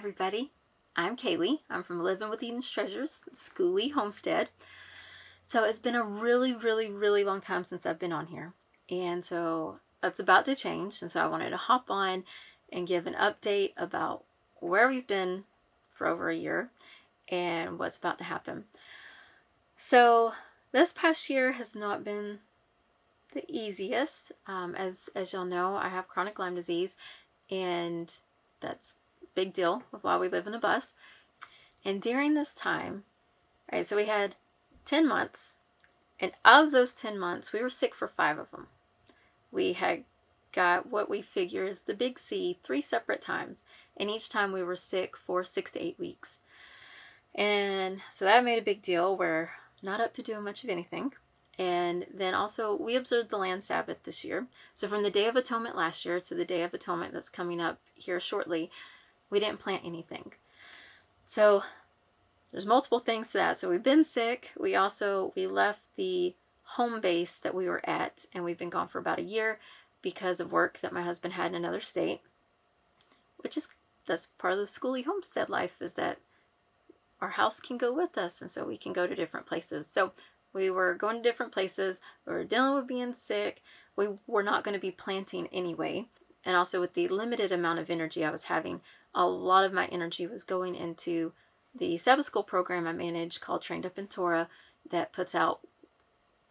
everybody. I'm Kaylee. I'm from Living with Eden's Treasures, Schoolie Homestead. So it's been a really long time since I've been on here. And so that's about to change. And so I wanted to hop on and give an update about where we've been for over a year and what's about to happen. So this past year has not been the easiest. As y'all know, I have chronic Lyme disease, and that's big deal with why we live in a bus. And during this time, right, so we had 10 months, and of those 10 months, we were sick for 5 of them. We had got what we figure is the big C 3 separate times, and each time we were sick for 6 to 8 weeks. And so that made a big deal. We're not up to doing much of anything. And then also we observed the land Sabbath this year. So from the Day of Atonement last year to the Day of Atonement that's coming up here shortly, we didn't plant anything. So there's multiple things to that. So we've been sick. We left the home base that we were at, and we've been gone for about a year because of work that my husband had in another state, that's part of the Schoolie Homestead life, is that our house can go with us, and so we can go to different places. So we were going to different places. We were dealing with being sick. We were not going to be planting anyway. And also with the limited amount of energy I was having, a lot of my energy was going into the Sabbath School program I manage called Trained Up in Torah, that puts out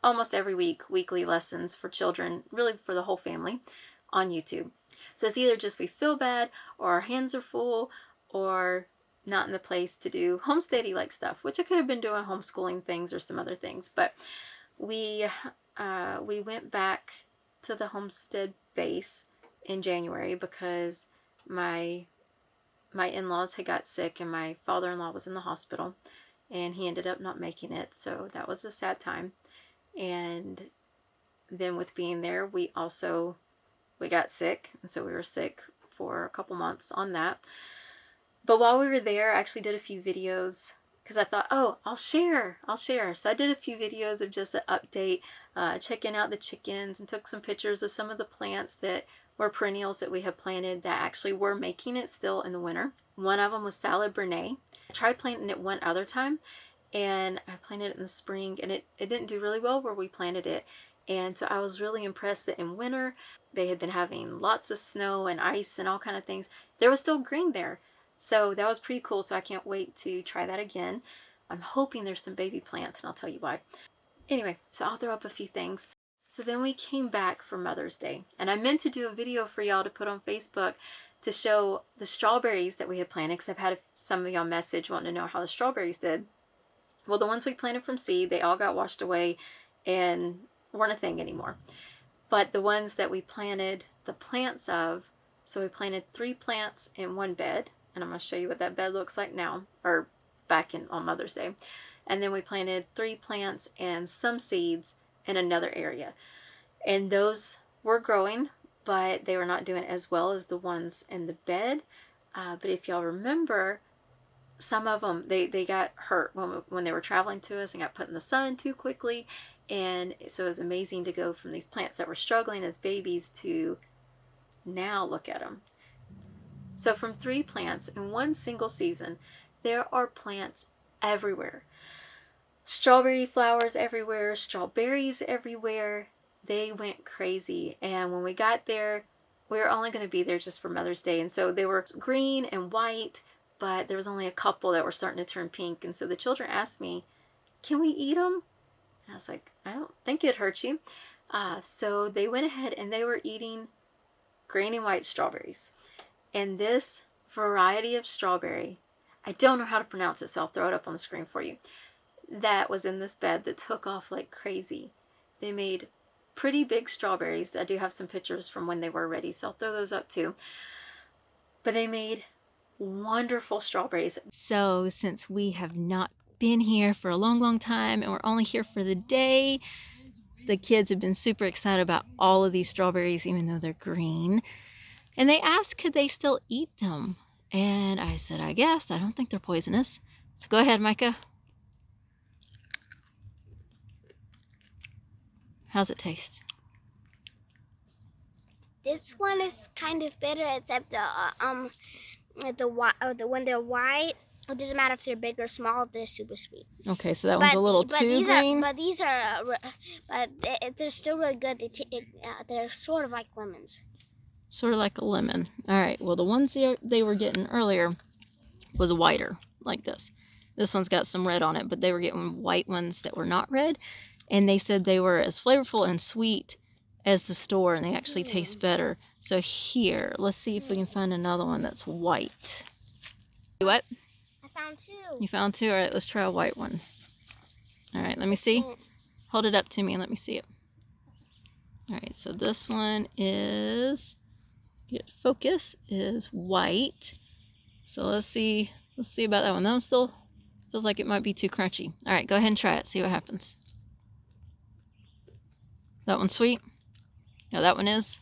almost every week, weekly lessons for children, really for the whole family, on YouTube. So it's either just we feel bad, or our hands are full, or not in the place to do homesteady like stuff, which I could have been doing homeschooling things or some other things. But we went back to the homestead base in January because my in-laws had got sick, and my father-in-law was in the hospital, and he ended up not making it. So that was a sad time. And then with being there, we got sick, and so we were sick for a couple months on that. But while we were there, I actually did a few videos because I thought, I'll share. So I did a few videos of just an update, checking out the chickens, and took some pictures of some of the plants that were perennials that we had planted that actually were making it still in the winter. One of them was Salad Bernays. I tried planting it one other time, and I planted it in the spring, and it didn't do really well where we planted it. And so I was really impressed that in winter, they had been having lots of snow and ice and all kind of things. There was still green there. So that was pretty cool. So I can't wait to try that again. I'm hoping there's some baby plants, and I'll tell you why. Anyway, so I'll throw up a few things. So then we came back for Mother's Day, and I meant to do a video for y'all to put on Facebook to show the strawberries that we had planted, because I've had some of y'all message wanting to know how the strawberries did. Well, the ones we planted from seed, they all got washed away and weren't a thing anymore. But the ones that we planted the plants of, so we planted 3 plants in one bed, and I'm going to show you what that bed looks like now, or back on Mother's Day. And then we planted 3 plants and some seeds in another area. And those were growing, but they were not doing as well as the ones in the bed. But if y'all remember, some of them, they got hurt when they were traveling to us and got put in the sun too quickly. And so it was amazing to go from these plants that were struggling as babies to now look at them. So from 3 plants in one single season, there are plants everywhere. Strawberry flowers everywhere, strawberries everywhere. They went crazy. And when we got there, we were only going to be there just for Mother's Day. And so they were green and white, but there was only a couple that were starting to turn pink. And so the children asked me, can we eat them? And I was like, I don't think it'd hurt you. So they went ahead and they were eating green and white strawberries. And this variety of strawberry, I don't know how to pronounce it, so I'll throw it up on the screen for you, that was in this bed that took off like crazy. They made pretty big strawberries. I do have some pictures from when they were ready, so I'll throw those up too. But they made wonderful strawberries. So since we have not been here for a long time, and we're only here for the day, the kids have been super excited about all of these strawberries, even though they're green. And they asked, could they still eat them? And I said, I guess. I don't think they're poisonous. So go ahead, Micah. How's it taste? This one is kind of bitter, except when they're white, it doesn't matter if they're big or small. They're super sweet. Okay, so that one's a little too green. They're still really good. They're sort of like lemons. Sort of like a lemon. All right, well, the ones they were getting earlier was whiter, like this. This one's got some red on it, but they were getting white ones that were not red. And they said they were as flavorful and sweet as the store, and they actually taste better. So here, let's see if we can find another one that's white. What? I found 2. You found 2? All right, let's try a white one. All right, let me see. Hold it up to me and let me see it. All right, so this one is, get it focus, is white. So let's see about that one. That one still feels like it might be too crunchy. All right, go ahead and try it. See what happens. That one's sweet? No, that one is.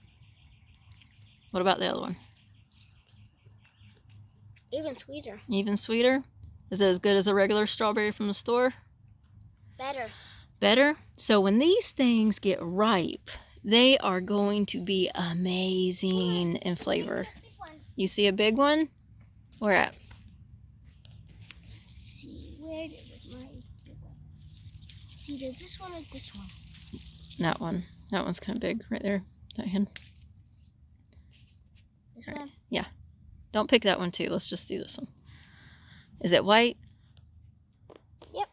What about the other one? Even sweeter. Even sweeter? Is it as good as a regular strawberry from the store? Better. Better? So when these things get ripe, they are going to be amazing in flavor. You see a big one? Where at? Let's see, where is my big one? See, there's this one or this one? That one. That one's kind of big right there. That hand. This one? Yeah. Don't pick that one too. Let's just do this one. Is it white? Yep.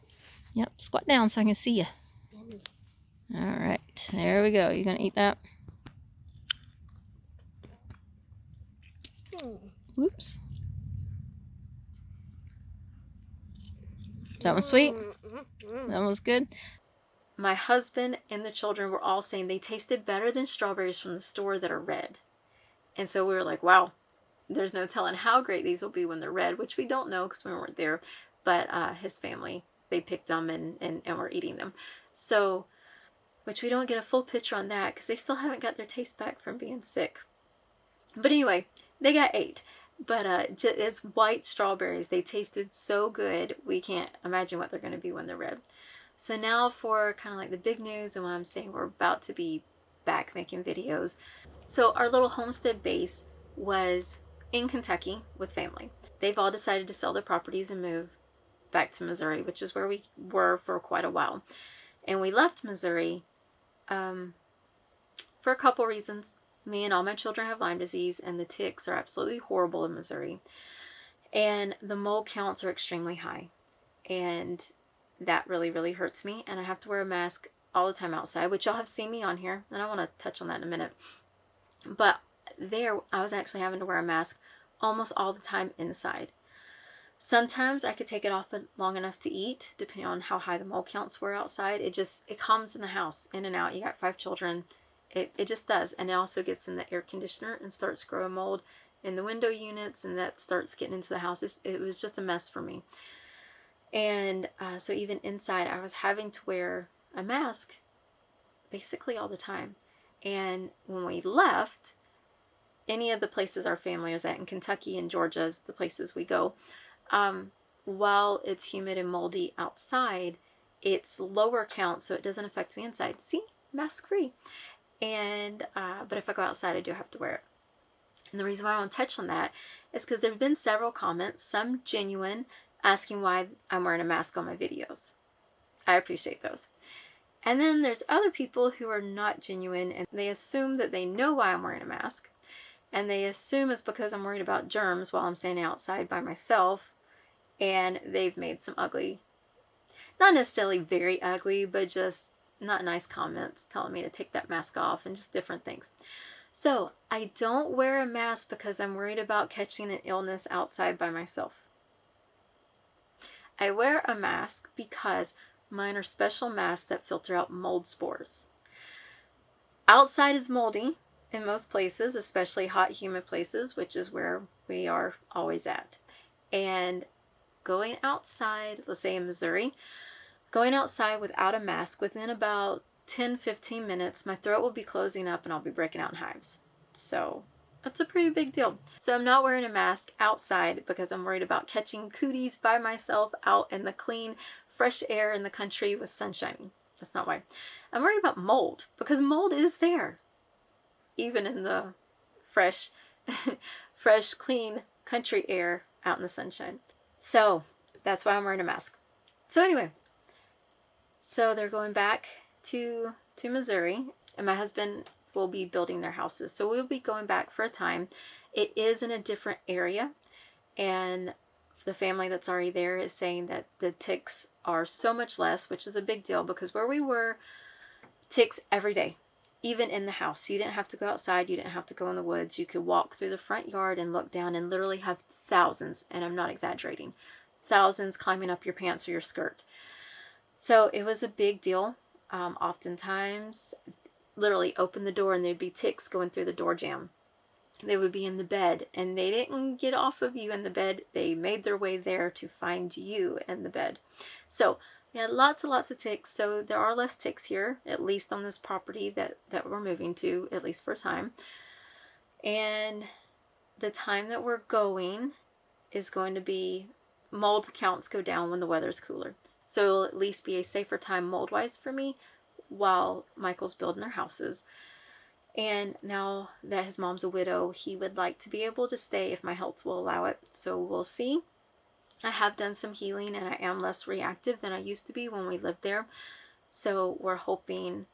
Yep. Squat down so I can see you. Yummy. All right. There we go. You gonna eat that? Whoops. That one's sweet? That one was good? My husband and the children were all saying they tasted better than strawberries from the store that are red. And so we were like, wow, there's no telling how great these will be when they're red, which we don't know because we weren't there. But his family, they picked them and were eating them. So, which we don't get a full picture on that because they still haven't got their taste back from being sick. But anyway, they got 8. But as white strawberries, they tasted so good, we can't imagine what they're going to be when they're red. So now for kind of like the big news and what I'm saying, we're about to be back making videos. So our little homestead base was in Kentucky with family. They've all decided to sell their properties and move back to Missouri, which is where we were for quite a while. And we left Missouri for a couple reasons. Me and all my children have Lyme disease, and the ticks are absolutely horrible in Missouri. And the mole counts are extremely high. And that really, really hurts me. And I have to wear a mask all the time outside, which y'all have seen me on here. And I want to touch on that in a minute. But there, I was actually having to wear a mask almost all the time inside. Sometimes I could take it off long enough to eat, depending on how high the mole counts were outside. It comes in the house, in and out. You got 5 children. It just does. And it also gets in the air conditioner and starts growing mold in the window units, and that starts getting into the house. It was just a mess for me. And so even inside, I was having to wear a mask basically all the time. And when we left, any of the places our family was at in Kentucky and Georgia is the places we go, while it's humid and moldy outside, it's lower count, so it doesn't affect me inside. See? Mask free. And but if I go outside, I do have to wear it. And the reason why I want to touch on that is because there have been several comments, some genuine, asking why I'm wearing a mask on my videos. I appreciate those. And then there's other people who are not genuine, and they assume that they know why I'm wearing a mask. And they assume it's because I'm worried about germs while I'm standing outside by myself. And they've made some ugly, not necessarily very ugly, but just not nice comments telling me to take that mask off and just different things. So I don't wear a mask because I'm worried about catching an illness outside by myself. I wear a mask because mine are special masks that filter out mold spores. Outside is moldy in most places, especially hot, humid places, which is where we are always at. And going outside, let's say in Missouri, going outside without a mask, within about 10-15 minutes, my throat will be closing up and I'll be breaking out in hives. So that's a pretty big deal. So I'm not wearing a mask outside because I'm worried about catching cooties by myself out in the clean, fresh air in the country with sun shining. That's not why. I'm worried about mold because mold is there. Even in the fresh, clean country air out in the sunshine. So that's why I'm wearing a mask. So anyway, so they're going back to Missouri, and my husband will be building their houses. So we'll be going back for a time. It is in a different area, and the family that's already there is saying that the ticks are so much less, which is a big deal, because where we were, ticks every day, even in the house. You didn't have to go outside. You didn't have to go in the woods. You could walk through the front yard and look down and literally have thousands, and I'm not exaggerating, thousands climbing up your pants or your skirt. So it was a big deal. Oftentimes, literally open the door and there'd be ticks going through the door jamb. They would be in the bed, and they didn't get off of you in the bed. They made their way there to find you in the bed. So we had lots and lots of ticks. So there are less ticks here, at least on this property that we're moving to, at least for a time. And the time that we're going is going to be, mold counts go down when the weather's cooler. So it'll at least be a safer time mold-wise for me while Michael's building their houses. And now that his mom's a widow, he would like to be able to stay if my health will allow it. So we'll see. I have done some healing, and I am less reactive than I used to be when we lived there. So we're hoping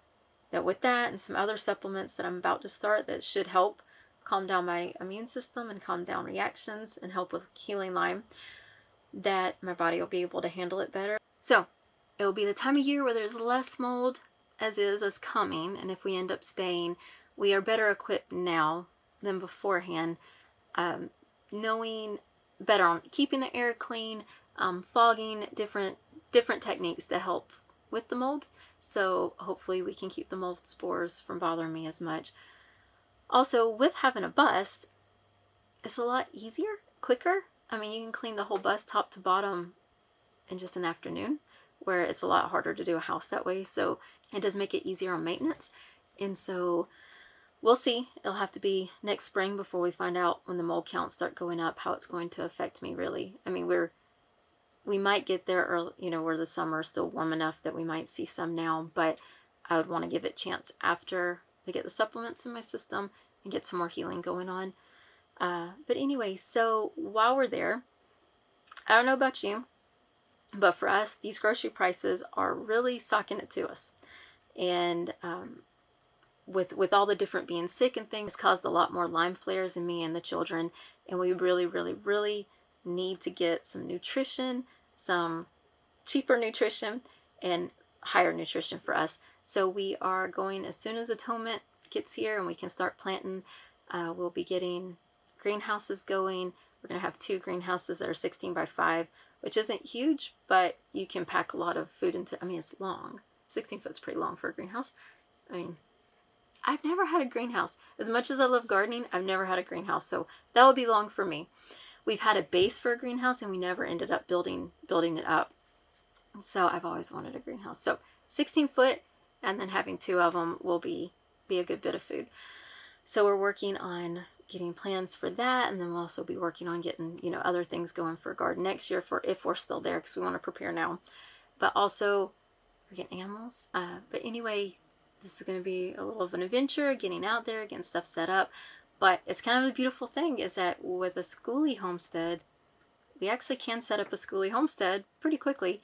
that with that and some other supplements that I'm about to start that should help calm down my immune system and calm down reactions and help with healing Lyme, that my body will be able to handle it better. So it will be the time of year where there's less mold as coming, and if we end up staying, we are better equipped now than beforehand, knowing better on keeping the air clean, fogging, different techniques to help with the mold. So hopefully we can keep the mold spores from bothering me as much. Also, with having a bus, it's a lot easier, quicker. I mean, you can clean the whole bus top to bottom in just an afternoon, where it's a lot harder to do a house that way. So it does make it easier on maintenance. And so we'll see. It'll have to be next spring before we find out, when the mold counts start going up, how it's going to affect me really. I mean, we might get there early, where the summer is still warm enough that we might see some now, but I would want to give it a chance after I get the supplements in my system and get some more healing going on. But anyway, so while we're there, I don't know about you, but for us, these grocery prices are really sucking it to us. And with all the different being sick and things, caused a lot more Lyme flares in me and the children. And we really, really, really need to get some nutrition, some cheaper nutrition, and higher nutrition for us. So we are going, as soon as Atonement gets here and we can start planting, we'll be getting greenhouses going. We're going to have 2 greenhouses that are 16 by 5, which isn't huge, but you can pack a lot of food into. I mean, it's long. 16 foot's pretty long for a greenhouse. I mean, I've never had a greenhouse. As much as I love gardening, I've never had a greenhouse, so that would be long for me. We've had a base for a greenhouse, and we never ended up building it up. So I've always wanted a greenhouse. So 16 foot, and then having 2 of them will be a good bit of food. So we're working on getting plans for that, and then we'll also be working on getting other things going for a garden next year, for if we're still there, because we want to prepare now. But also we're getting animals. But anyway, this is going to be a little of an adventure, getting out there, getting stuff set up. But it's kind of a beautiful thing is that with a schoolie homestead, we actually can set up a schoolie homestead pretty quickly.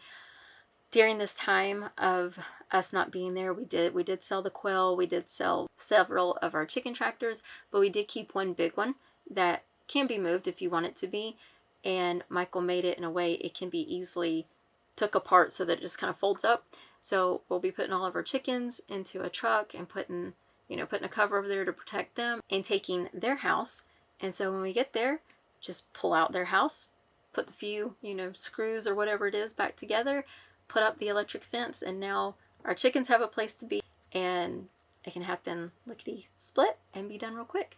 During this time of us not being there, we did sell the quail, we did sell several of our chicken tractors, but we did keep one big one that can be moved if you want it to be. And Michael made it in a way it can be easily took apart so that it just kind of folds up. So we'll be putting all of our chickens into a truck and putting a cover over there to protect them, and taking their house. And so when we get there, just pull out their house, put the few, screws or whatever it is back together, put up the electric fence, and now our chickens have a place to be, and it can happen lickety split and be done real quick.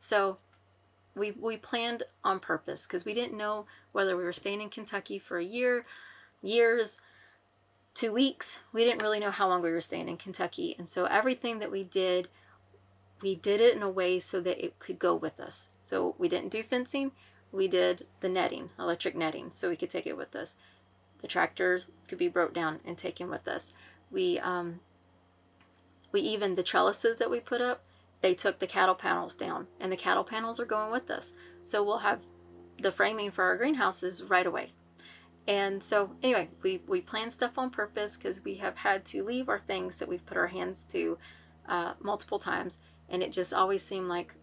So we planned on purpose, because we didn't know whether we were staying in Kentucky for a year, years, 2 weeks. We didn't really know how long we were staying in Kentucky. And so everything that we did it in a way so that it could go with us. So we didn't do fencing. We did the netting, electric netting, so we could take it with us. The tractors could be broke down and taken with us. We even, the trellises that we put up, they took the cattle panels down, and the cattle panels are going with us. So we'll have the framing for our greenhouses right away. And so anyway, we plan stuff on purpose because we have had to leave our things that we've put our hands to multiple times, and it just always seemed like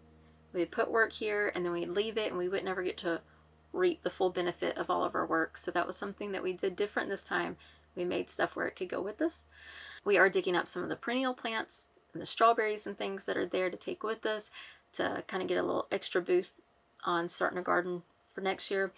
we'd put work here and then we'd leave it and we would never get to reap the full benefit of all of our work. So that was something that we did different this time. We made stuff where it could go with us. We are digging up some of the perennial plants and the strawberries and things that are there to take with us to kind of get a little extra boost on starting a garden for next year.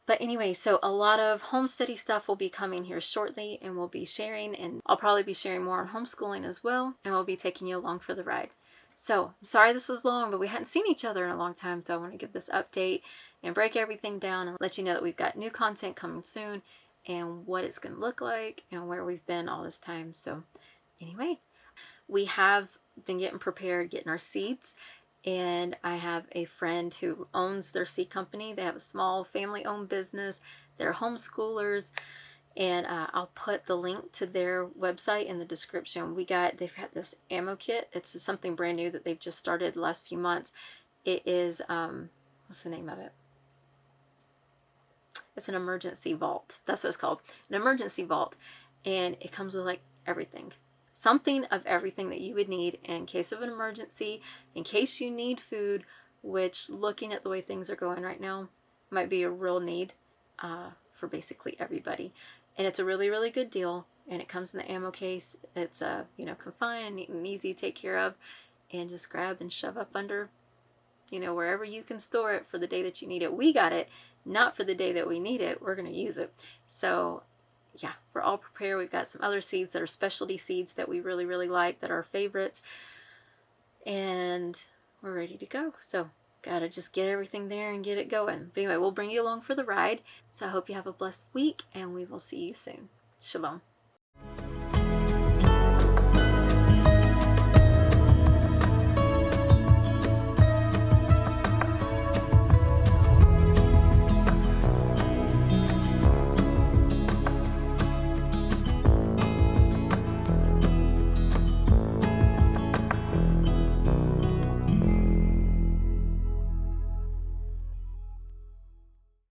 But anyway, so a lot of homesteady stuff will be coming here shortly, and we'll be sharing, and I'll probably be sharing more on homeschooling as well, and we'll be taking you along for the ride. So I'm sorry this was long, but we hadn't seen each other in a long time, so I want to give this update and break everything down and let you know that we've got new content coming soon and what it's going to look like and where we've been all this time. So anyway, we have been getting prepared, getting our seeds. And I have a friend who owns their seed company. They have a small family-owned business. They're homeschoolers. And I'll put the link to their website in the description. They've got this ammo kit. It's something brand new that they've just started the last few months. It is, what's the name of it? It's an emergency vault. That's what it's called. An emergency vault. And it comes with like everything. Something of everything that you would need in case of an emergency, in case you need food, which looking at the way things are going right now might be a real need for basically everybody. And it's a really, really good deal. And it comes in the ammo case. It's confined and neat and easy to take care of. And just grab and shove up under, wherever you can store it for the day that you need it. We got it, not for the day that we need it. We're going to use it. So yeah, we're all prepared. We've got some other seeds that are specialty seeds that we really, really like, that are our favorites. And we're ready to go. So gotta just get everything there and get it going. But anyway, we'll bring you along for the ride. So I hope you have a blessed week, and we will see you soon. Shalom.